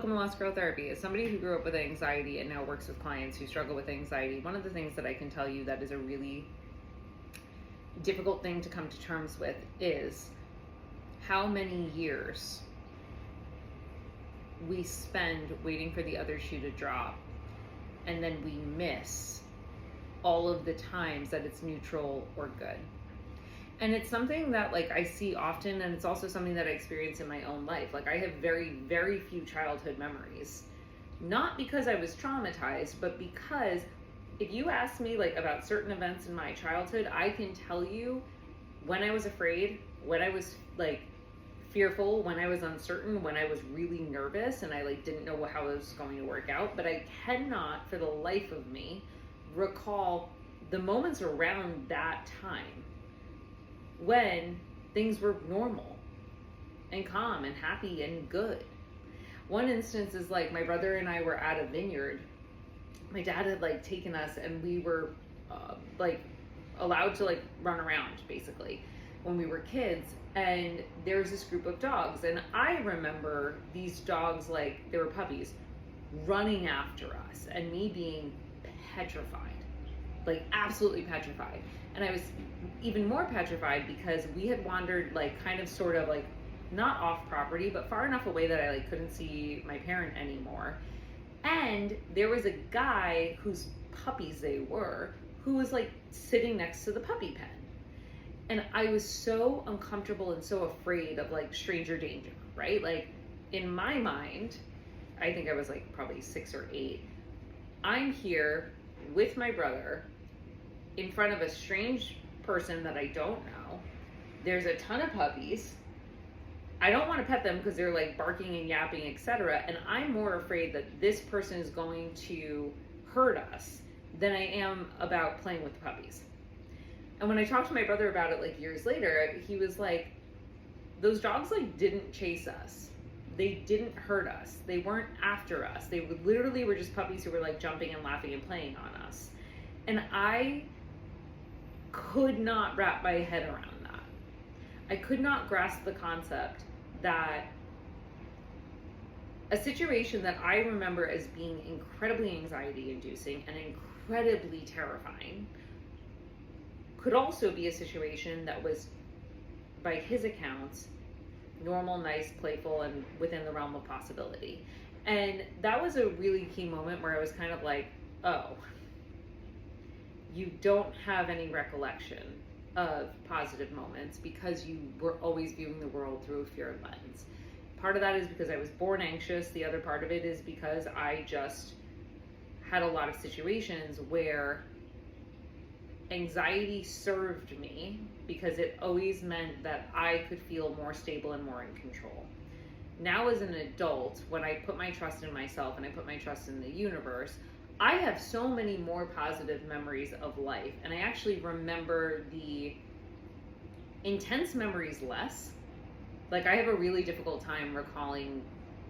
welcome to Lost Girl Therapy. As somebody who grew up with anxiety and now works with clients who struggle with anxiety, one of the things that I can tell you that is a really difficult thing to come to terms with is how many years we spend waiting for the other shoe to drop, and then we miss all of the times that it's neutral or good. And it's something that I see often, and it's also something that I experience in my own life. I have very, very few childhood memories. Not because I was traumatized, but because if you ask me about certain events in my childhood, I can tell you when I was afraid, when I was fearful, when I was uncertain, when I was really nervous and I didn't know how it was going to work out. But I cannot for the life of me recall the moments around that time when things were normal and calm and happy and good. One instance is my brother and I were at a vineyard. My dad had taken us, and we were allowed to run around basically when we were kids, and there was this group of dogs, and I remember these dogs they were puppies running after us, and me being petrified, absolutely petrified. And I was even more petrified because we had wandered not off property, but far enough away that I couldn't see my parent anymore. And there was a guy whose puppies they were, who was sitting next to the puppy pen. And I was so uncomfortable and so afraid of stranger danger, right? In my mind, I think I was probably 6 or 8. I'm here with my brother in front of a strange person that I don't know. There's a ton of puppies. I don't want to pet them because they're barking and yapping, etc. And I'm more afraid that this person is going to hurt us than I am about playing with the puppies. And when I talked to my brother about it years later, he was like, those dogs didn't chase us. They didn't hurt us. They weren't after us. They literally were just puppies who were jumping and laughing and playing on us. And I could not wrap my head around that. I could not grasp the concept that a situation that I remember as being incredibly anxiety inducing and incredibly terrifying could also be a situation that was, by his accounts, normal, nice, playful, and within the realm of possibility. And that was a really key moment where I was kind of oh, you don't have any recollection of positive moments because you were always viewing the world through a fear lens. Part of that is because I was born anxious. The other part of it is because I just had a lot of situations where anxiety served me because it always meant that I could feel more stable and more in control. Now as an adult, when I put my trust in myself and I put my trust in the universe, I have so many more positive memories of life, and I actually remember the intense memories less. I have a really difficult time recalling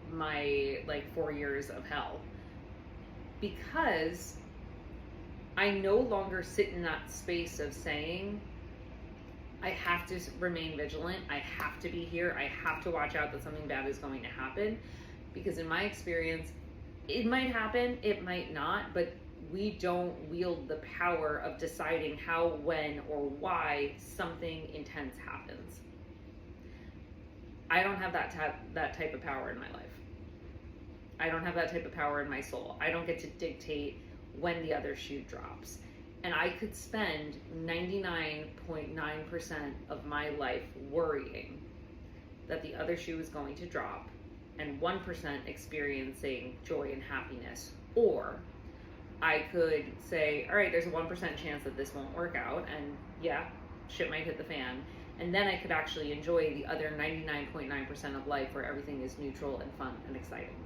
my 4 years of hell because I no longer sit in that space of saying, I have to remain vigilant, I have to be here, I have to watch out that something bad is going to happen, because in my experience, it might happen, it might not, but we don't wield the power of deciding how, when, or why something intense happens. I don't have that type of power in my life. I don't have that type of power in my soul. I don't get to dictate when the other shoe drops. And I could spend 99.9% of my life worrying that the other shoe is going to drop and 1% experiencing joy and happiness. Or I could say, all right, there's a 1% chance that this won't work out, and yeah, shit might hit the fan. And then I could actually enjoy the other 99.9% of life where everything is neutral and fun and exciting.